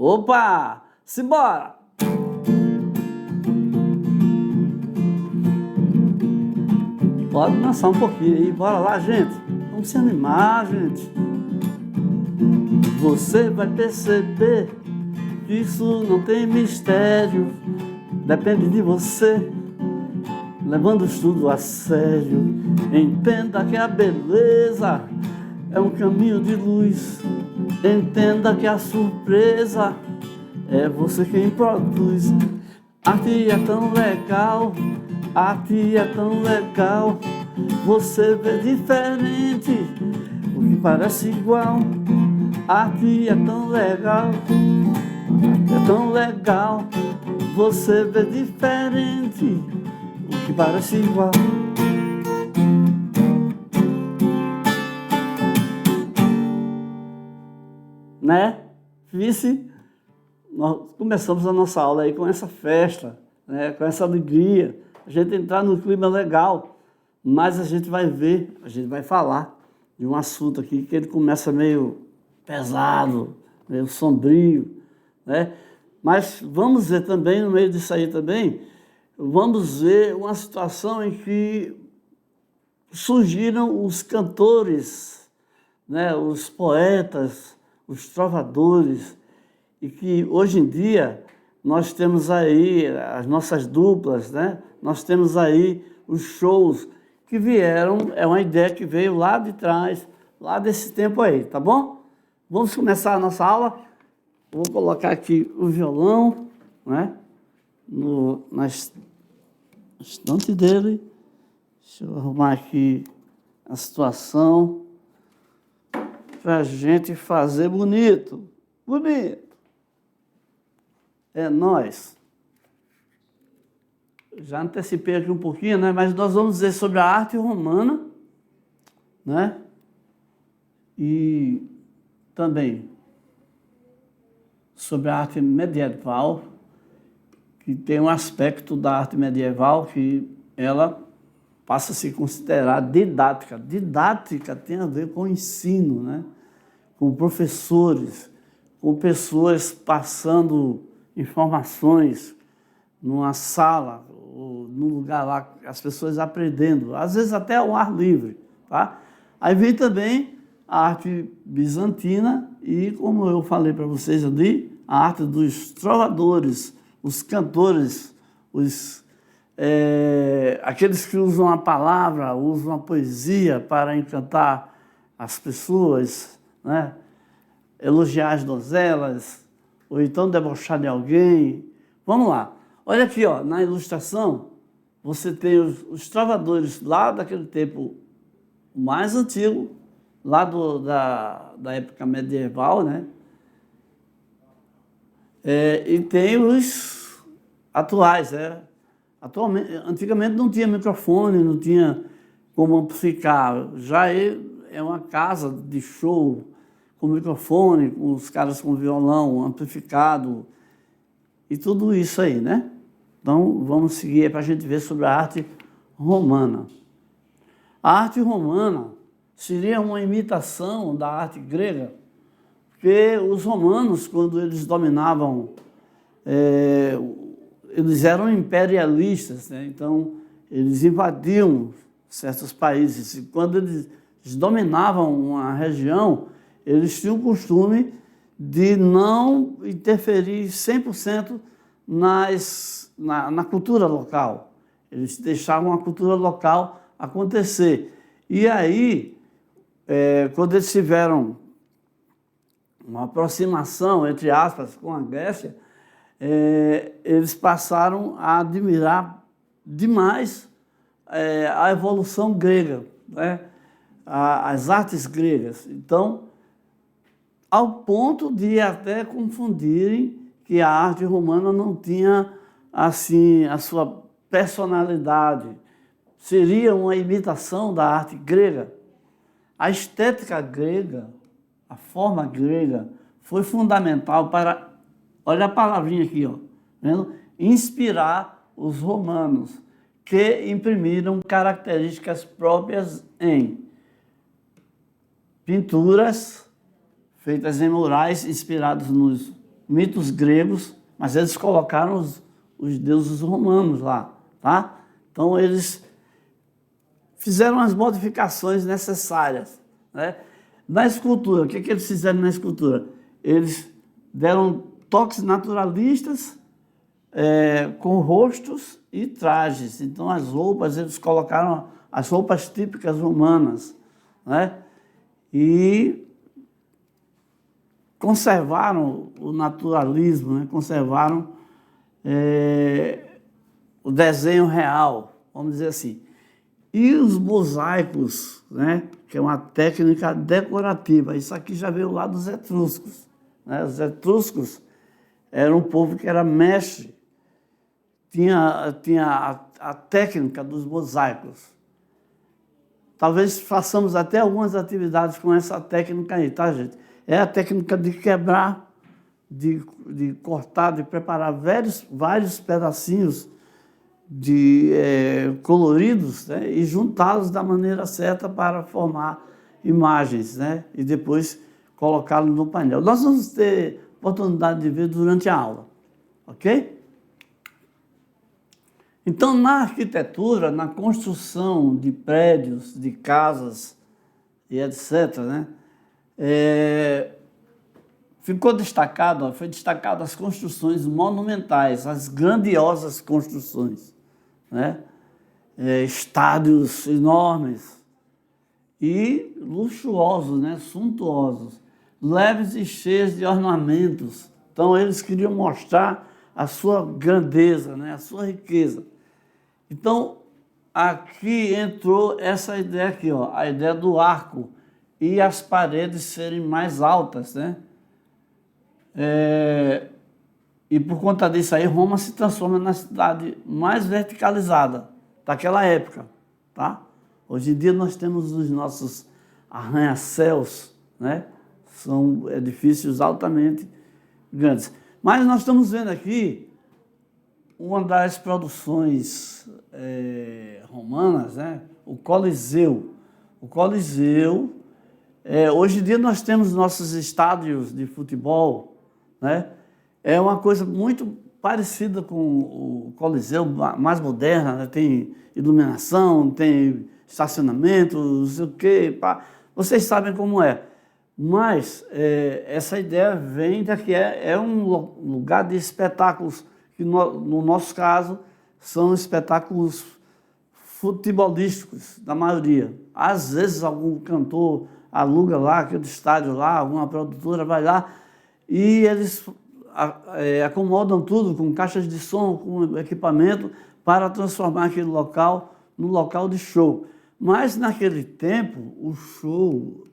Opa! Simbora! Pode dançar um pouquinho aí, bora lá, gente. Vamos se animar, gente. Você vai perceber que isso não tem mistério. Depende de você, levando tudo a sério. Entenda que a beleza é um caminho de luz. Entenda que a surpresa é você quem produz. Arte é tão legal, arte é tão legal. Você vê diferente o que parece igual. Arte é tão legal, é tão legal. Você vê diferente o que parece igual. Né? Vice, nós começamos a nossa aula aí com essa festa, né? Com essa alegria, a gente entrar no clima legal, mas a gente vai ver, a gente vai falar de um assunto aqui que ele começa meio pesado, meio sombrio, né? Mas vamos ver também, no meio disso aí também, vamos ver uma situação em que surgiram os cantores, né? Os poetas, os trovadores, e que hoje em dia nós temos aí as nossas duplas, né? Nós temos aí os shows que vieram, é uma ideia que veio lá de trás, lá desse tempo aí, tá bom? Vamos começar a nossa aula. Vou colocar aqui o violão, né? Na estante dele. Deixa eu arrumar aqui a situação para a gente fazer bonito. Bonito. É nóis. Já antecipei aqui um pouquinho, né? Mas nós vamos dizer sobre a arte romana, né? E também sobre a arte medieval, que tem um aspecto da arte medieval que ela passa a se considerar didática. Didática tem a ver com ensino, né? Com professores, com pessoas passando informações numa sala, ou num lugar lá, as pessoas aprendendo, às vezes até ao ar livre, tá? Aí vem também a arte bizantina e, como eu falei para vocês ali, a arte dos trovadores, os cantores, aqueles que usam a palavra, usam a poesia para encantar as pessoas, né? Elogiar as donzelas, ou então debochar de alguém. Vamos lá. Olha aqui, ó, na ilustração, você tem os trovadores lá daquele tempo mais antigo, lá da época medieval, né? E tem os atuais, né? Antigamente não tinha microfone, não tinha como amplificar. Já é uma casa de show com microfone, com os caras com violão amplificado e tudo isso aí, né? Então, vamos seguir para a gente ver sobre a arte romana. A arte romana seria uma imitação da arte grega, porque os romanos, quando eles dominavam, eles eram imperialistas, né? Então eles invadiam certos países, e quando eles dominavam uma região, eles tinham o costume de não interferir 100% na cultura local. Eles deixavam a cultura local acontecer. E aí, quando eles tiveram uma aproximação, entre aspas, com a Grécia, eles passaram a admirar demais a evolução grega, né? As artes gregas. Então, ao ponto de até confundirem que a arte romana não tinha assim a sua personalidade. Seria uma imitação da arte grega. A estética grega, a forma grega, foi fundamental para, olha a palavrinha aqui, ó, vendo? Inspirar os romanos, que imprimiram características próprias em pinturas feitas em murais inspirados nos mitos gregos, mas eles colocaram os deuses romanos lá, tá? Então eles fizeram as modificações necessárias, né? Na escultura, o que eles fizeram na escultura? Eles deram toques naturalistas com rostos e trajes. Então as roupas, eles colocaram as roupas típicas romanas, né? E conservaram o naturalismo, né? Conservaram o desenho real, vamos dizer assim. E os mosaicos, né? Que é uma técnica decorativa. Isso aqui já veio lá dos etruscos, né? Os etruscos eram um povo que era mestre, tinha a técnica dos mosaicos. Talvez façamos até algumas atividades com essa técnica aí, tá, gente? É a técnica de quebrar, de cortar, de preparar vários pedacinhos coloridos, né? E juntá-los da maneira certa para formar imagens, né? E depois colocá-los no painel. Nós vamos ter oportunidade de ver durante a aula, ok? Então, na arquitetura, na construção de prédios, de casas e etc., né? Foi destacado as construções monumentais, as grandiosas construções, né? Estádios enormes e luxuosos, né? Suntuosos, leves e cheios de ornamentos. Então, eles queriam mostrar a sua grandeza, né? A sua riqueza. Então, aqui entrou essa ideia aqui, ó, a ideia do arco e as paredes serem mais altas, né? E por conta disso aí, Roma se transforma na cidade mais verticalizada daquela época, tá? Hoje em dia nós temos os nossos arranha-céus, né? São edifícios altamente grandes. Mas nós estamos vendo aqui uma das produções romanas, né? O Coliseu. O Coliseu, hoje em dia nós temos nossos estádios de futebol, né? É uma coisa muito parecida com o Coliseu, mais moderna, né? Tem iluminação, tem estacionamento, não sei o quê. Pá. Vocês sabem como é. Mas essa ideia vem daqui, é um lugar de espetáculos, que no nosso caso são espetáculos futebolísticos, da maioria. Às vezes algum cantor aluga lá, aquele estádio lá, alguma produtora vai lá e eles acomodam tudo com caixas de som, com equipamento, para transformar aquele local no local de show. Mas naquele tempo, o show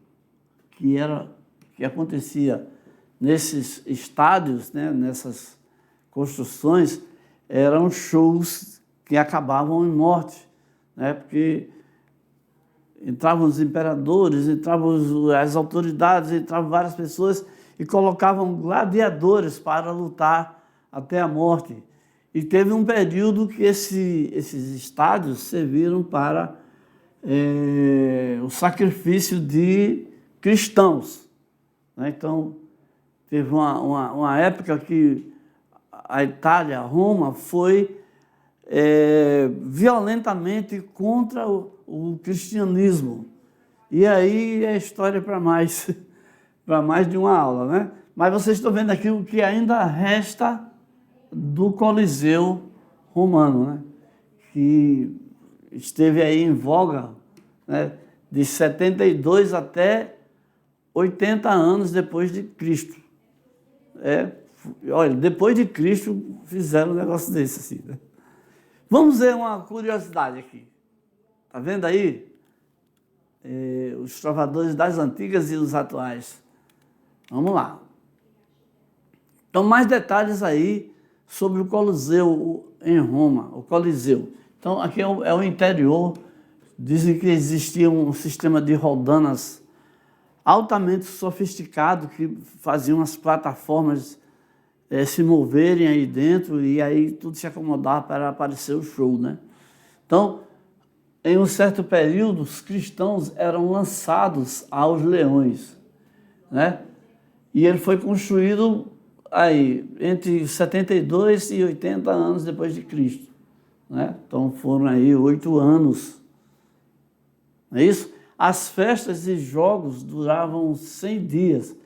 que acontecia nesses estádios, né, nessas construções, eram shows que acabavam em morte, né, porque entravam os imperadores, entravam as autoridades, entravam várias pessoas e colocavam gladiadores para lutar até a morte. E teve um período que esses estádios serviram para o sacrifício de cristãos, né? Então, teve uma época que a Itália, Roma, foi violentamente contra o cristianismo. E aí é história para mais de uma aula, né? Mas vocês estão vendo aqui o que ainda resta do Coliseu romano, né? Que esteve aí em voga, né? De 72 até 80 anos depois de Cristo. Olha, depois de Cristo fizeram um negócio desse assim, né? Vamos ver uma curiosidade aqui. Tá vendo aí? Os trovadores das antigas e os atuais. Vamos lá. Então, mais detalhes aí sobre o Coliseu em Roma, o Coliseu. Então, aqui é o interior. Dizem que existia um sistema de rodanas altamente sofisticado que faziam as plataformas se moverem aí dentro e aí tudo se acomodava para aparecer o show, né? Então, em um certo período, os cristãos eram lançados aos leões, né? E ele foi construído aí, entre 72 e 80 anos depois de Cristo, né? Então foram aí 8 anos, não é isso? As festas e jogos duravam 100 dias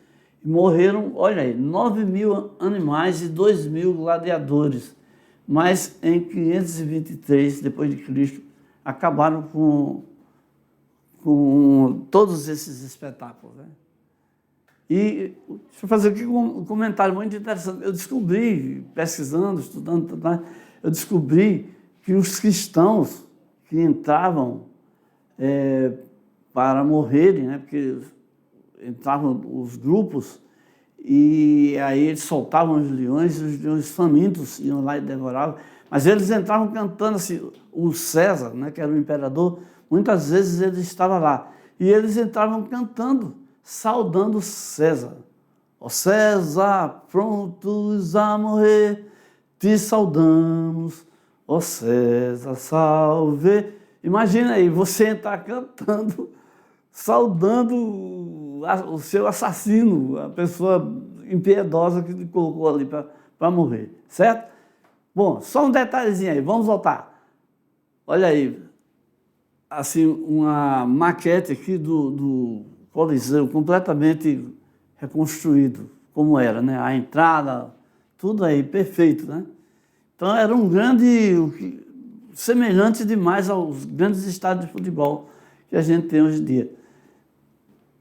e morreram, olha aí, 9.000 animais e 2.000 gladiadores. Mas em 523 depois de Cristo acabaram com todos esses espetáculos, né? E deixa eu fazer aqui um comentário muito interessante. Eu descobri, pesquisando, estudando, eu descobri que os cristãos que entravam para morrerem, né, porque entravam os grupos e aí eles soltavam os leões famintos iam lá e devoravam, mas eles entravam cantando assim, o César, né, que era o imperador, muitas vezes ele estava lá, e eles entravam cantando, saudando César. Ó César, prontos a morrer, te saudamos, ó César, salve. Imagina aí, você entrar cantando, saudando o seu assassino, a pessoa impiedosa que lhe colocou ali para morrer, certo? Bom, só um detalhezinho aí, vamos voltar. Olha aí, assim, uma maquete aqui do Coliseu, completamente reconstruído, como era, né? A entrada, tudo aí, perfeito, né? Então era um grande, semelhante demais aos grandes estádios de futebol que a gente tem hoje em dia.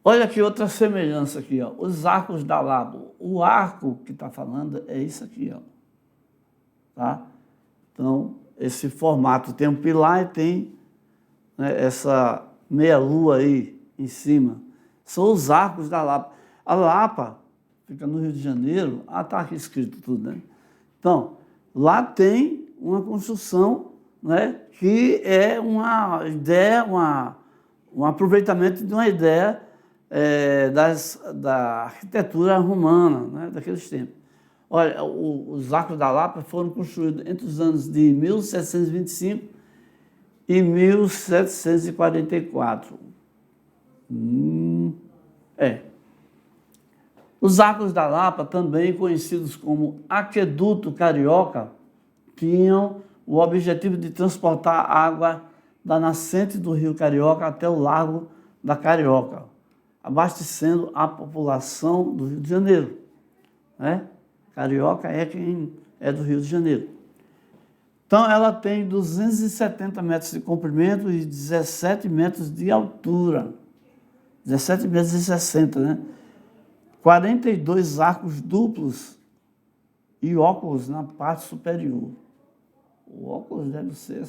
Olha aqui outra semelhança aqui, ó, os arcos da Lapa. O arco que está falando é isso aqui, ó, tá? Então, esse formato tem um pilar e tem, né, essa meia-lua aí em cima. São os arcos da Lapa. A Lapa fica no Rio de Janeiro. Ah, está aqui escrito tudo, né? Então, lá tem uma construção, né, que é uma ideia, um aproveitamento de uma ideia da arquitetura romana, né, daqueles tempos. Olha, os arcos da Lapa foram construídos entre os anos de 1725 e 1744. Os arcos da Lapa, também conhecidos como aqueduto carioca, tinham o objetivo de transportar água da nascente do rio Carioca até o Largo da Carioca, abastecendo a população do Rio de Janeiro, né? Carioca é quem é do Rio de Janeiro. Então, ela tem 270 metros de comprimento e 17 metros de altura. 17 metros e 60, né? 42 arcos duplos e óculos na parte superior. O óculos deve ser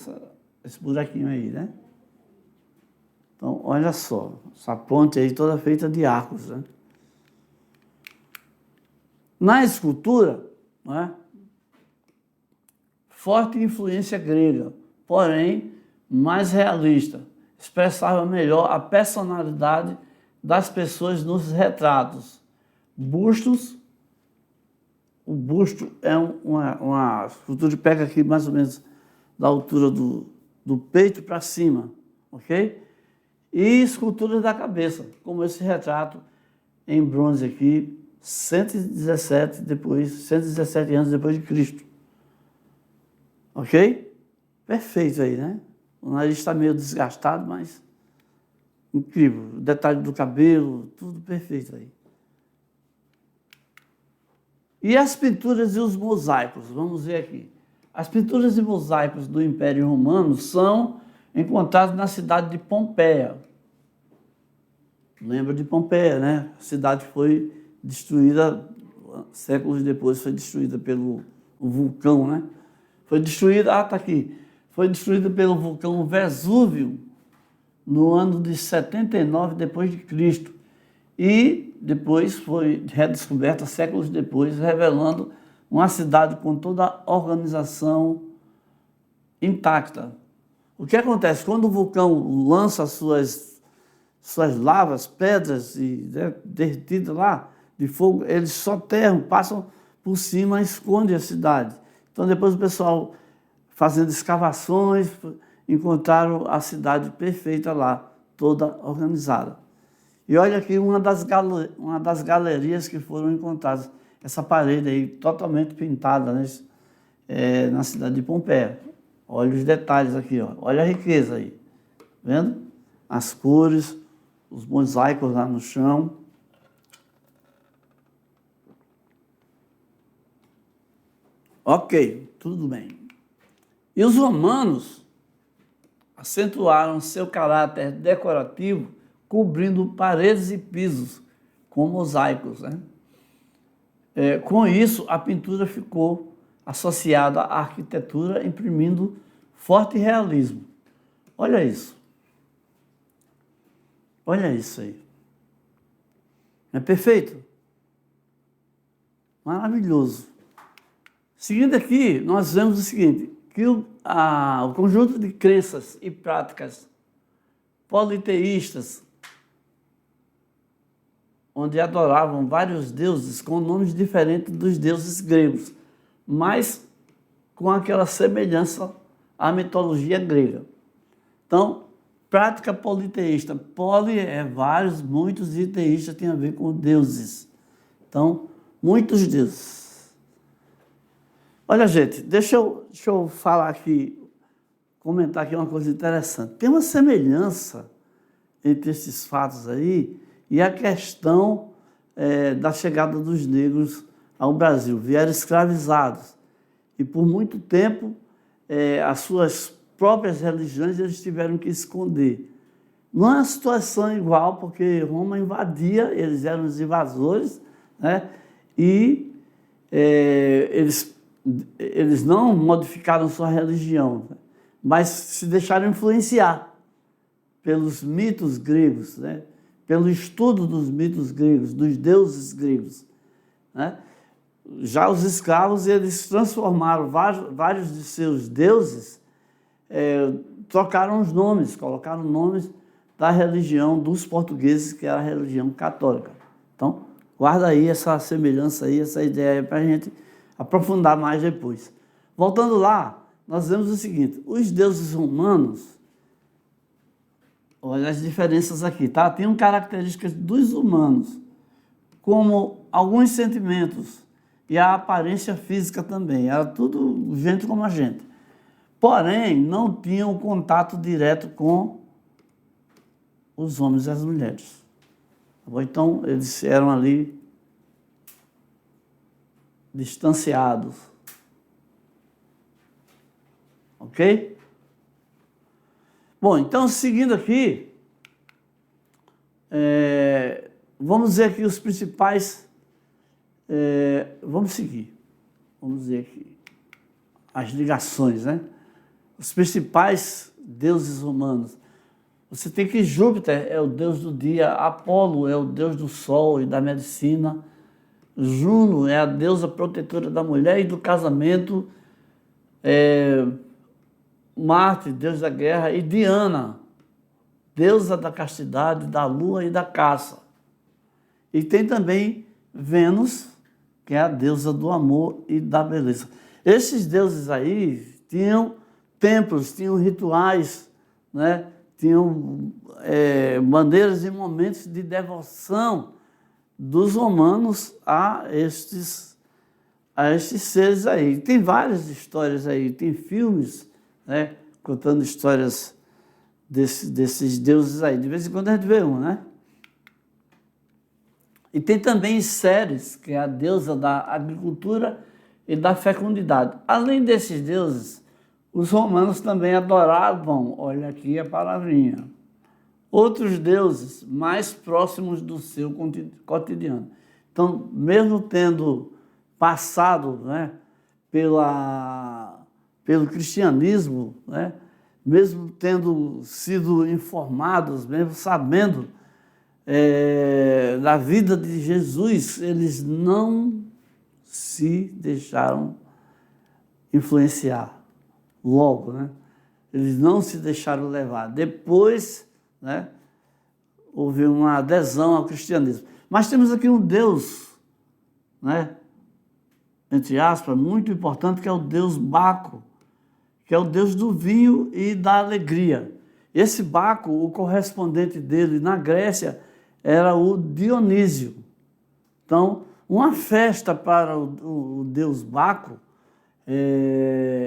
esse buraquinho aí, né? Então, olha só, essa ponte aí toda feita de arcos, né? Na escultura, né, forte influência grega, porém mais realista, expressava melhor a personalidade das pessoas nos retratos. Bustos, o busto é uma escultura que pega aqui mais ou menos da altura do peito para cima, ok? E esculturas da cabeça, como esse retrato em bronze aqui, 117 anos depois de Cristo. Ok? Perfeito aí, né? O nariz está meio desgastado, mas incrível. O detalhe do cabelo, tudo perfeito aí. E as pinturas e os mosaicos? Vamos ver aqui. As pinturas e mosaicos do Império Romano são encontrados na cidade de Pompeia. Lembra de Pompeia, né? A cidade foi destruída, séculos depois, foi destruída pelo vulcão, né? Foi destruída, está aqui, foi destruída pelo vulcão Vesúvio no ano de 79 depois de Cristo. E depois foi redescoberta séculos depois, revelando uma cidade com toda a organização intacta. O que acontece? Quando o vulcão lança suas lavas, pedras derretidas lá de fogo, eles soterram, passam por cima e escondem a cidade. Então depois o pessoal, fazendo escavações, encontraram a cidade perfeita lá, toda organizada. E olha aqui uma das galerias que foram encontradas. essa parede aí totalmente pintada, né, na cidade de Pompeia. Olha os detalhes aqui, ó. Olha a riqueza aí. Vendo? As cores, os mosaicos lá no chão. Ok, tudo bem. E os romanos acentuaram seu caráter decorativo cobrindo paredes e pisos com mosaicos, né? Com isso, a pintura ficou associada à arquitetura, imprimindo forte realismo. Olha isso. Olha isso aí. Não é perfeito? Maravilhoso. Seguindo aqui, nós vemos o seguinte, que o conjunto de crenças e práticas politeístas, onde adoravam vários deuses com nomes diferentes dos deuses gregos, mas com aquela semelhança à mitologia grega. Então, prática politeísta. Poli é vários, muitos, e teísta tem a ver com deuses. Então, muitos deuses. Olha, gente, deixa eu falar aqui, comentar aqui uma coisa interessante. Tem uma semelhança entre esses fatos aí e a questão da chegada dos negros ao Brasil. Vieram escravizados e, por muito tempo, as suas próprias religiões eles tiveram que esconder. Não é uma situação igual, porque Roma invadia, eles eram os invasores, né? E eles não modificaram sua religião, mas se deixaram influenciar pelos mitos gregos, né? Pelo estudo dos mitos gregos, dos deuses gregos, né? Já os escravos, eles transformaram vários de seus deuses, trocaram os nomes, colocaram nomes da religião dos portugueses, que era a religião católica. Então, guarda aí essa semelhança aí, essa ideia para a gente aprofundar mais depois. Voltando lá, nós vemos o seguinte, os deuses romanos, olha as diferenças aqui, tá? Tem características dos humanos, como alguns sentimentos e a aparência física também. Era tudo gente como a gente. Porém, não tinham contato direto com os homens e as mulheres. Então, eles eram ali distanciados. Ok? Bom, então, seguindo aqui, vamos ver aqui os principais... vamos ver aqui as ligações, né? Os principais deuses romanos. Você tem que Júpiter é o deus do dia, Apolo é o deus do sol e da medicina, Juno é a deusa protetora da mulher e do casamento, Marte, deus da guerra, e Diana, deusa da castidade, da lua e da caça. E tem também Vênus, que é a deusa do amor e da beleza. Esses deuses aí tinham templos, tinham rituais, né? Tinham maneiras e momentos de devoção dos romanos a estes seres aí. Tem várias histórias aí, tem filmes, né, contando histórias desses deuses aí. De vez em quando a gente vê um, né? E tem também Ceres, que é a deusa da agricultura e da fecundidade. Além desses deuses, os romanos também adoravam, olha aqui a palavrinha, outros deuses mais próximos do seu cotidiano. Então, mesmo tendo passado, né, pelo cristianismo, né, mesmo tendo sido informados, mesmo sabendo da vida de Jesus, eles não se deixaram influenciar logo, né? Eles não se deixaram levar. Depois, né, houve uma adesão ao cristianismo. Mas temos aqui um Deus, né, entre aspas, muito importante, que é o Deus Baco, que é o Deus do vinho e da alegria. Esse Baco, o correspondente dele na Grécia, era o Dionísio. Então, uma festa para o deus Baco,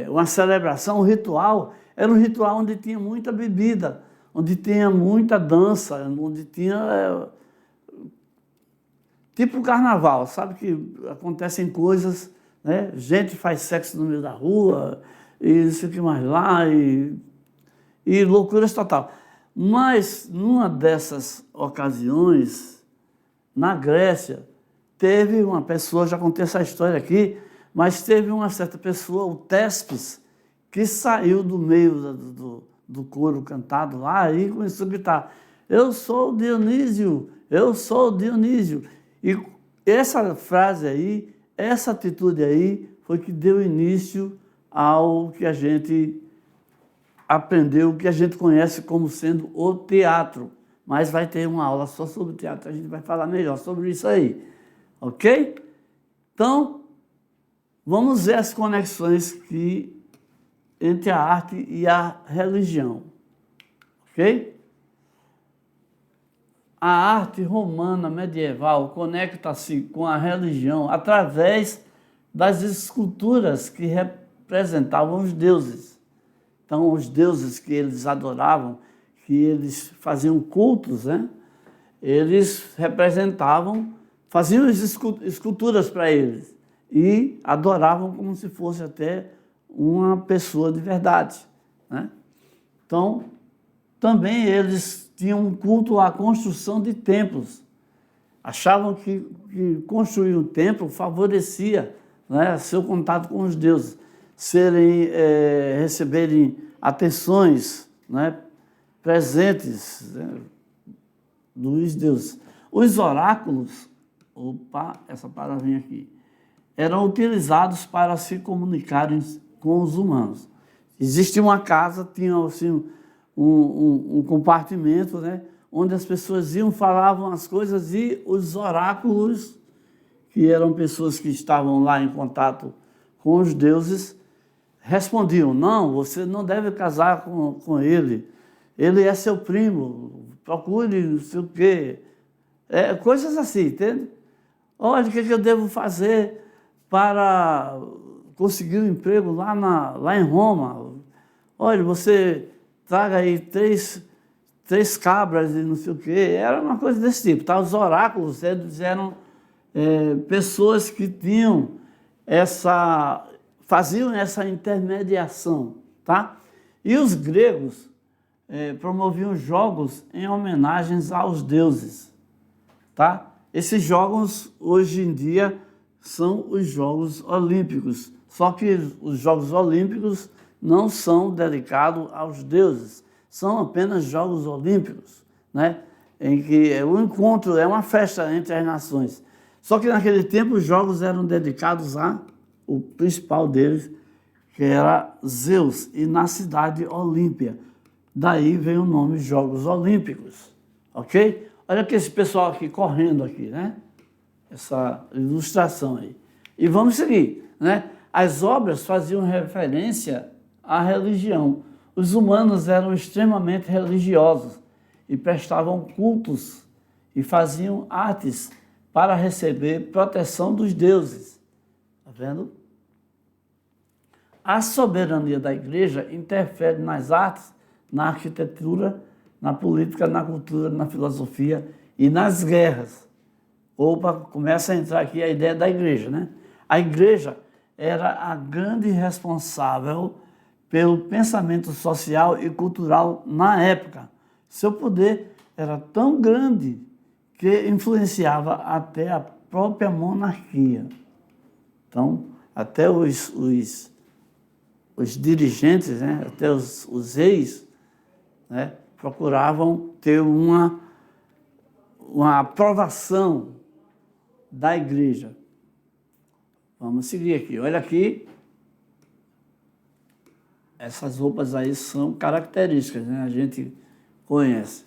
uma celebração, um ritual. Era um ritual onde tinha muita bebida, onde tinha muita dança, onde tinha... tipo carnaval, sabe que acontecem coisas, né? Gente faz sexo no meio da rua, e isso aqui mais lá, e loucuras total. Mas, numa dessas ocasiões, na Grécia, teve uma pessoa, já contei essa história aqui, mas teve uma certa pessoa, o Tespes, que saiu do meio do coro cantado lá e começou a gritar: eu sou o Dionísio, eu sou o Dionísio. E essa frase aí, essa atitude aí, foi que deu início ao que a gente aprendeu, que a gente conhece como sendo o teatro. Mas vai ter uma aula só sobre teatro, a gente vai falar melhor sobre isso aí. Ok? Então, vamos ver as conexões entre a arte e a religião. Ok? A arte romana medieval conecta-se com a religião através das esculturas que representavam os deuses. Então, os deuses que eles adoravam, que eles faziam cultos, né? Eles representavam, faziam esculturas para eles e adoravam como se fosse até uma pessoa de verdade, né? Então, também eles tinham um culto à construção de templos. Achavam que construir um templo favorecia, né, seu contato com os deuses, receberem atenções, né, presentes, né, dos deuses. Os oráculos, essa palavrinha aqui, eram utilizados para se comunicarem com os humanos. Existia uma casa, tinha assim, um compartimento, né, onde as pessoas iam, falavam as coisas e os oráculos, que eram pessoas que estavam lá em contato com os deuses, respondiam: não, você não deve casar com ele, ele é seu primo, procure não sei o quê. Coisas assim, entende? Olha, o que eu devo fazer para conseguir um emprego lá em Roma? Olha, você traga aí três cabras e não sei o quê. Era uma coisa desse tipo. Tá? Os oráculos, eles eram pessoas que tinham faziam essa intermediação. Tá? E os gregos promoviam jogos em homenagens aos deuses. Tá? Esses jogos, hoje em dia, são os Jogos Olímpicos. Só que os Jogos Olímpicos não são dedicados aos deuses, são apenas Jogos Olímpicos, né? Em que o encontro é uma festa entre as nações. Só que naquele tempo os jogos eram dedicados o principal deles, que era Zeus, e na cidade Olímpia. Daí vem o nome Jogos Olímpicos, ok? Olha que esse pessoal aqui correndo aqui, né? Essa ilustração aí. E vamos seguir, né? As obras faziam referência à religião. Os humanos eram extremamente religiosos e prestavam cultos e faziam artes para receber proteção dos deuses. Está vendo? A soberania da igreja interfere nas artes, na arquitetura, na política, na cultura, na filosofia e nas guerras. Opa, começa a entrar aqui a ideia da igreja, né? A igreja era a grande responsável pelo pensamento social e cultural na época. Seu poder era tão grande que influenciava até a própria monarquia. Então, até os dirigentes, né, até os reis, né, procuravam ter uma aprovação da igreja. Vamos seguir aqui. Olha aqui. Essas roupas aí são características, né? A gente conhece.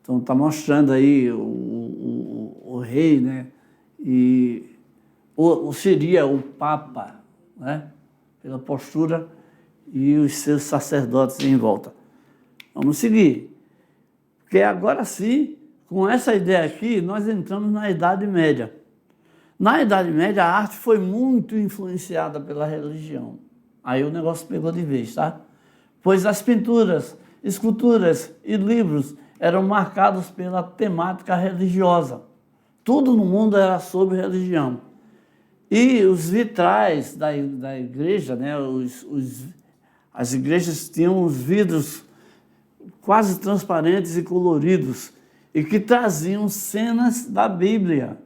Então, está mostrando aí o rei, né? E seria o Papa, né? Pela postura e os seus sacerdotes em volta. Vamos seguir. Porque agora sim, com essa ideia aqui, nós entramos na Idade Média. Na Idade Média, a arte foi muito influenciada pela religião. Aí o negócio pegou de vez, tá? Pois as pinturas, esculturas e livros eram marcados pela temática religiosa. Tudo no mundo era sobre religião. E os vitrais da igreja, né, as igrejas tinham os vidros quase transparentes e coloridos e que traziam cenas da Bíblia,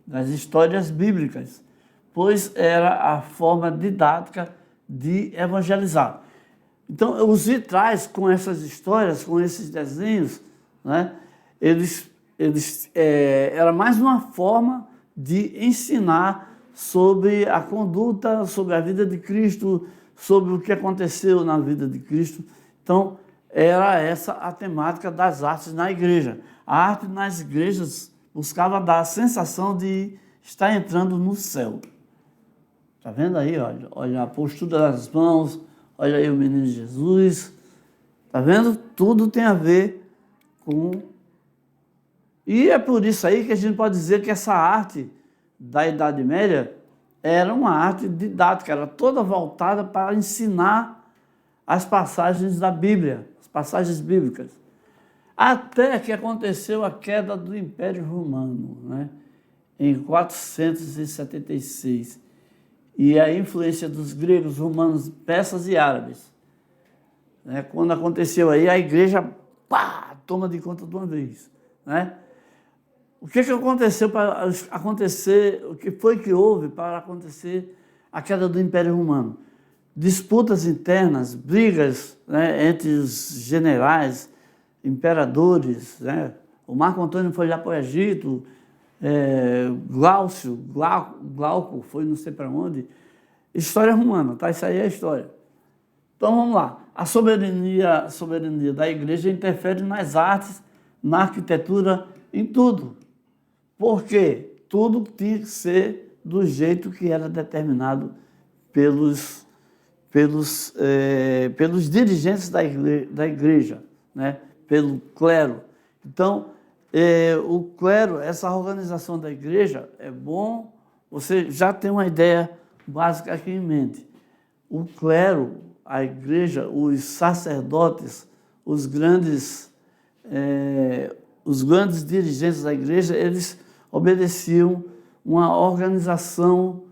das histórias bíblicas, pois era a forma didática de evangelizar. Então, os vitrais com essas histórias, com esses desenhos, né, era mais uma forma de ensinar sobre a conduta, sobre a vida de Cristo, sobre o que aconteceu na vida de Cristo. Então, era essa a temática das artes na igreja. A arte nas igrejas buscava dar a sensação de estar entrando no céu. Está vendo aí? Olha a postura das mãos, olha aí o menino Jesus. Está vendo? Tudo tem a ver com... E é por isso aí que a gente pode dizer que essa arte da Idade Média era uma arte didática, era toda voltada para ensinar as passagens da Bíblia, as passagens bíblicas. Até que aconteceu a queda do Império Romano, né, em 476. E a influência dos gregos, romanos, persas e árabes. Né, quando aconteceu aí, a igreja, toma de conta de uma vez. Né? O que aconteceu para acontecer, o que foi que houve para acontecer a queda do Império Romano? Disputas internas, brigas, né, entre os generais, imperadores, né? O Marco Antônio foi lá para o Egito, Glauco foi não sei para onde. História romana, tá? Isso aí é a história. Então vamos lá. A soberania da igreja interfere nas artes, na arquitetura, em tudo. Porque tudo tinha que ser do jeito que era determinado pelos dirigentes da igreja, né? Pelo clero. Então, o clero, essa organização da igreja, é bom, você já tem uma ideia básica aqui em mente. O clero, a igreja, os sacerdotes, os grandes dirigentes da igreja, eles obedeciam uma organização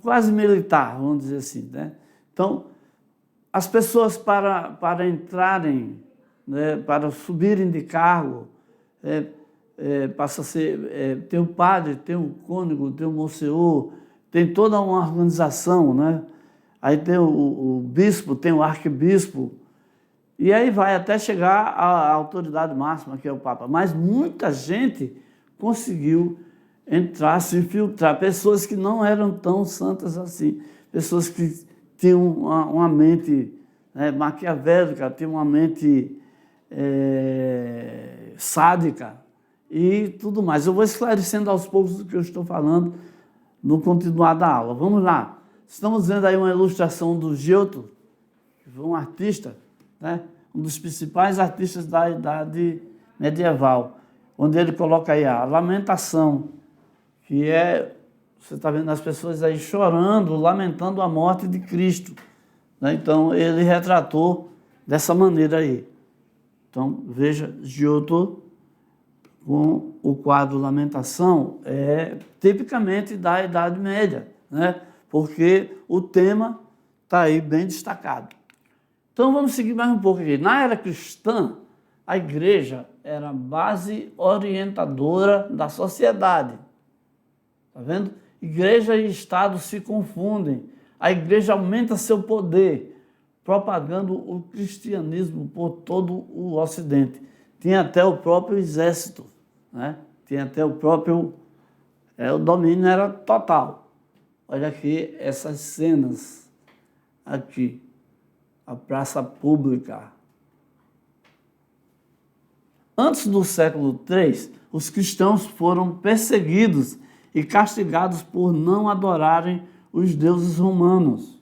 quase militar, vamos dizer assim, né? Então, as pessoas para entrarem, né, para subirem de cargo, passa a ser, tem o padre, tem o cônego, tem o monsenhor, tem toda uma organização, né? Aí tem o bispo, tem o arquebispo, e aí vai até chegar à autoridade máxima, que é o Papa. Mas muita gente conseguiu entrar, se infiltrar, pessoas que não eram tão santas assim, pessoas que tinham uma mente, né, maquiavélica, tinham uma mente sádica e tudo mais. Eu vou esclarecendo aos poucos o que eu estou falando no continuar da aula. Vamos lá. Estamos vendo aí uma ilustração do Giotto, que foi um artista, né, um dos principais artistas da idade medieval, onde ele coloca aí a lamentação, que você está vendo as pessoas aí chorando, lamentando a morte de Cristo. Né? Então, ele retratou dessa maneira aí. Então, veja, Giotto, com o quadro Lamentação, tipicamente da Idade Média, né? Porque o tema está aí bem destacado. Então, vamos seguir mais um pouco aqui. Na era cristã, a igreja era a base orientadora da sociedade. Está vendo? Igreja e Estado se confundem. A igreja aumenta seu poder, propagando o cristianismo por todo o Ocidente. Tinha até o próprio exército, né? Tinha até o próprio... o domínio era total. Olha aqui essas cenas aqui. A praça pública. Antes do século III, os cristãos foram perseguidos e castigados por não adorarem os deuses romanos.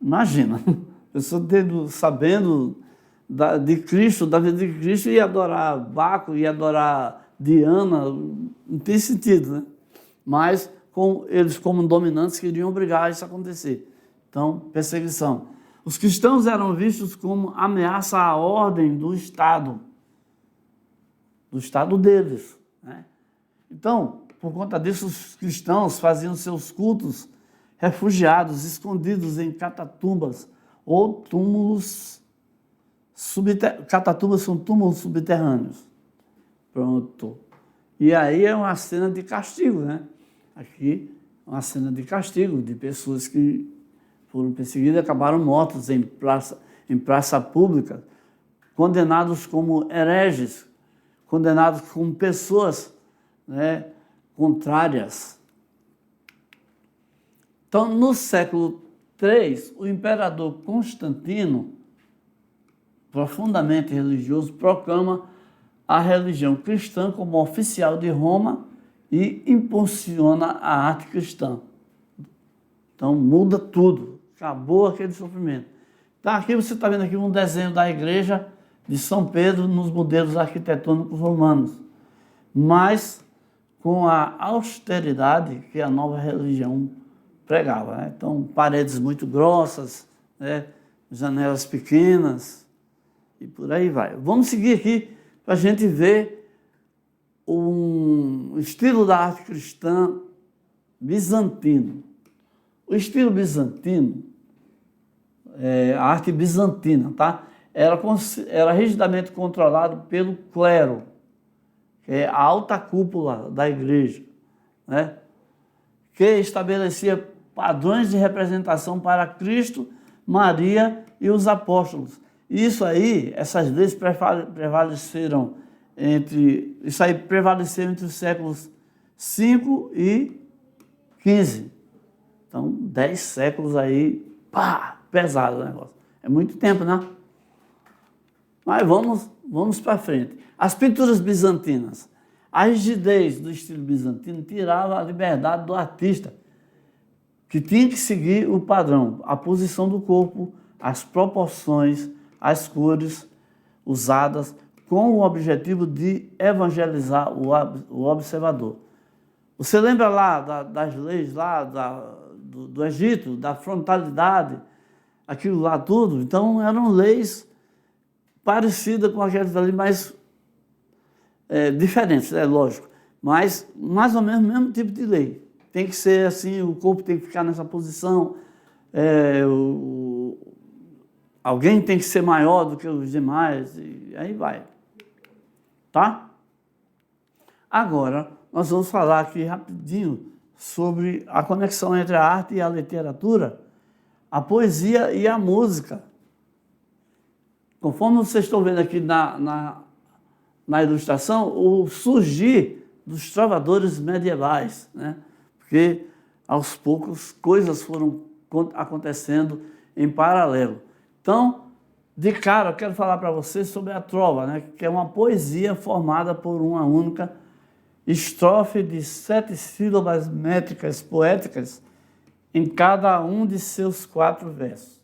Imagina, a pessoa sabendo de Cristo, da vida de Cristo, ia adorar Baco, ia adorar Diana, não tem sentido, né? Mas eles, como dominantes, queriam obrigar isso a acontecer. Então, perseguição. Os cristãos eram vistos como ameaça à ordem do Estado deles, né? Então, por conta disso, os cristãos faziam seus cultos refugiados, escondidos em catatumbas ou túmulos subterrâneos. Catatumbas são túmulos subterrâneos. Pronto. E aí é uma cena de castigo, né? Aqui, uma cena de castigo de pessoas que foram perseguidas e acabaram mortos em praça pública, condenados como hereges, condenados como pessoas, né, contrárias. Então, no século III, o imperador Constantino, profundamente religioso, proclama a religião cristã como oficial de Roma e impulsiona a arte cristã. Então, muda tudo. Acabou aquele sofrimento. Então, aqui você está vendo aqui um desenho da igreja de São Pedro nos modelos arquitetônicos romanos, mas com a austeridade que a nova religião pregava, né? Então, paredes muito grossas, né? Janelas pequenas e por aí vai. Vamos seguir aqui para a gente ver um estilo da arte cristã bizantino. O estilo bizantino, a arte bizantina, tá? Era rigidamente controlado pelo clero, que é a alta cúpula da igreja, né? Que estabelecia padrões de representação para Cristo, Maria e os apóstolos. Isso aí, essas leis prevaleceram entre os séculos V e XV. Então, 10 séculos aí, pá, pesado o negócio. É muito tempo, né? Mas vamos para frente. As pinturas bizantinas. A rigidez do estilo bizantino tirava a liberdade do artista, que tinha que seguir o padrão, a posição do corpo, as proporções, as cores usadas, com o objetivo de evangelizar o observador. Você lembra lá das leis lá do Egito, da frontalidade, aquilo lá tudo? Então eram leis parecidas com aquelas ali, mas diferentes, é lógico, mas mais ou menos o mesmo tipo de lei. Tem que ser assim, o corpo tem que ficar nessa posição, alguém tem que ser maior do que os demais, e aí vai. Tá? Agora, nós vamos falar aqui rapidinho sobre a conexão entre a arte e a literatura, a poesia e a música. Conforme vocês estão vendo aqui na ilustração, o surgir dos trovadores medievais, né? Porque aos poucos coisas foram acontecendo em paralelo. Então, de cara, eu quero falar para vocês sobre a trova, né? Que é uma poesia formada por uma única estrofe de 7 sílabas métricas poéticas em cada um de seus 4 versos.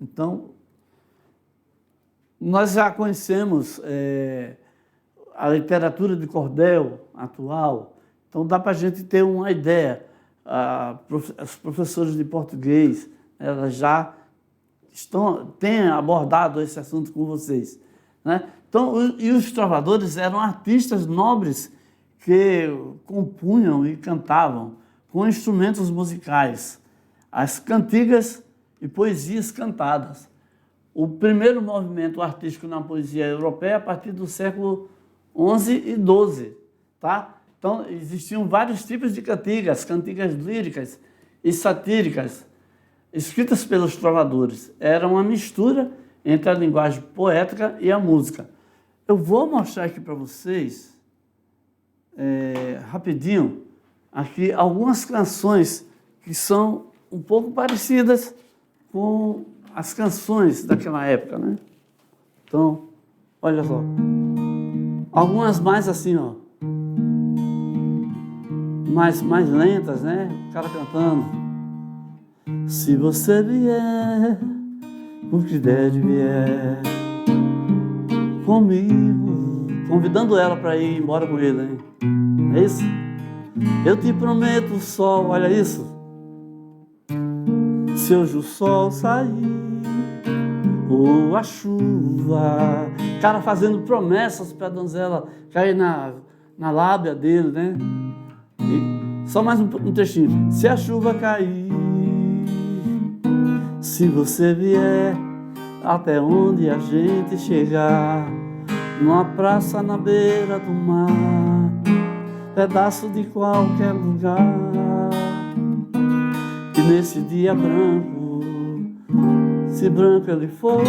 Então, nós já conhecemos a literatura de cordel atual, então dá para a gente ter uma ideia. Os professores de português, elas já têm abordado esse assunto com vocês, né? Então, e os trovadores eram artistas nobres que compunham e cantavam com instrumentos musicais, as cantigas e poesias cantadas. O primeiro movimento artístico na poesia europeia a partir do século XI e XII, tá? Então, existiam vários tipos de cantigas líricas e satíricas, escritas pelos trovadores. Era uma mistura entre a linguagem poética e a música. Eu vou mostrar aqui para vocês, rapidinho, aqui algumas canções que são um pouco parecidas com as canções daquela época, né? Então, olha só. Algumas mais assim, ó. Mais lentas, né? O cara cantando. Se você vier, por que der de vier, comigo convidando ela para ir embora com ele, hein? É isso? Eu te prometo o sol, olha isso. Se hoje o sol sair, ou a chuva, cara fazendo promessas para a donzela cair na lábia dele, né? E só mais um trechinho. Se a chuva cair, se você vier até onde a gente chegar, numa praça na beira do mar, pedaço de qualquer lugar, e nesse dia branco, se branco ele for.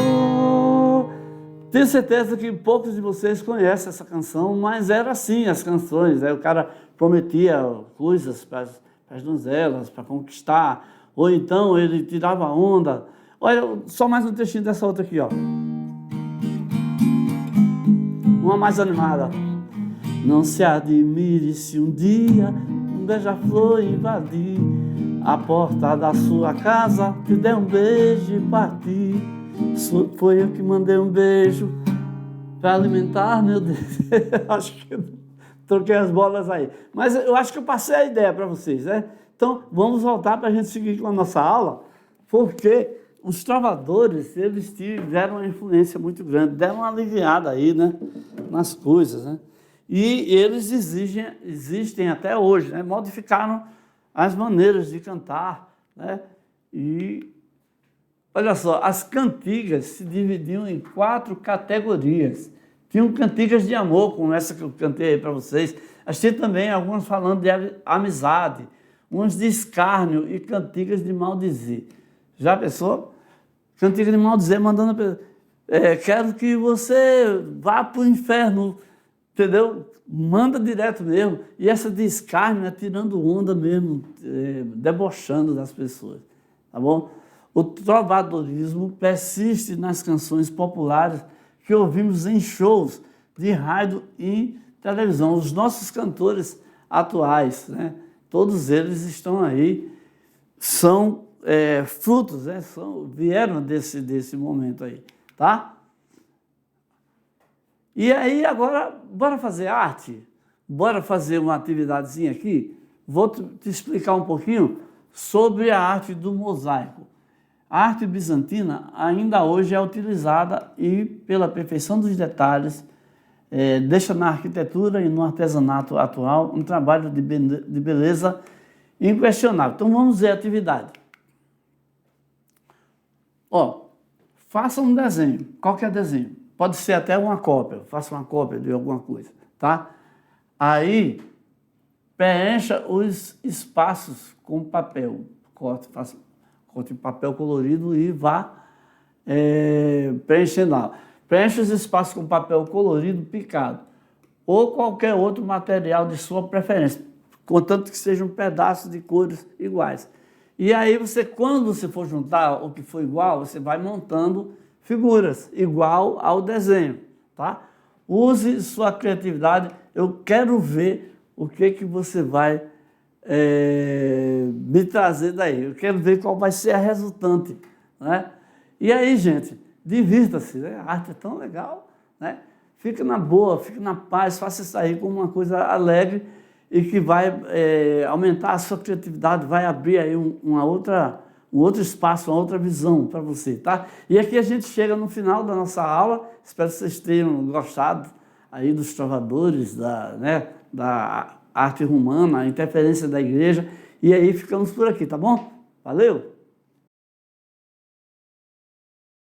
Tenho certeza que poucos de vocês conhecem essa canção, mas era assim as canções, né? O cara prometia coisas para as donzelas, para conquistar, ou então ele tirava onda. Olha, só mais um trechinho dessa outra aqui, ó. Uma mais animada. Não se admire se um dia um beija-flor invadir a porta da sua casa, te der um beijo e partir. Foi eu que mandei um beijo para alimentar meu Deus. Acho que eu troquei as bolas aí. Mas eu acho que eu passei a ideia para vocês, né? Então, vamos voltar para a gente seguir com a nossa aula, porque os trovadores, eles tiveram uma influência muito grande, deram uma aliviada aí, né, nas coisas, né? E eles existem até hoje, né? Modificaram as maneiras de cantar, né? E olha só, as cantigas se dividiam em 4 categorias. Tinham cantigas de amor, como essa que eu cantei aí para vocês. Achei também algumas falando de amizade, umas de escárnio e cantigas de maldizer. Já pensou? Cantiga de maldizer, mandando a pessoa, quero que você vá para o inferno, entendeu? Manda direto mesmo. E essa de escárnio, né, tirando onda mesmo, debochando das pessoas, tá bom? O trovadorismo persiste nas canções populares que ouvimos em shows de rádio e televisão. Os nossos cantores atuais, né, todos eles estão aí, são frutos, né, vieram desse momento aí, tá? E aí agora, bora fazer arte? Bora fazer uma atividadezinha aqui? Vou te explicar um pouquinho sobre a arte do mosaico. A arte bizantina ainda hoje é utilizada e, pela perfeição dos detalhes, deixa na arquitetura e no artesanato atual um trabalho de beleza inquestionável. Então vamos ver a atividade. Ó, faça um desenho, qualquer desenho. Pode ser até uma cópia, faça uma cópia de alguma coisa, tá? Aí, preencha os espaços com papel. Corte papel colorido e vá preenchendo lá. Preencha os espaços com papel colorido picado ou qualquer outro material de sua preferência, contanto que sejam pedaços de cores iguais. E aí quando você for juntar o que for igual, você vai montando figuras igual ao desenho, tá? Use sua criatividade. Eu quero ver o que você vai me trazer daí. Eu quero ver qual vai ser a resultante, né? E aí, gente, divirta-se, né? A arte é tão legal, né? Fica na boa, fica na paz, faça isso aí como uma coisa alegre e que vai aumentar a sua criatividade, vai abrir aí um outro espaço, uma outra visão para você, tá? E aqui a gente chega no final da nossa aula. Espero que vocês tenham gostado aí dos trovadores, da arte romana, a interferência da igreja. E aí ficamos por aqui, tá bom? Valeu!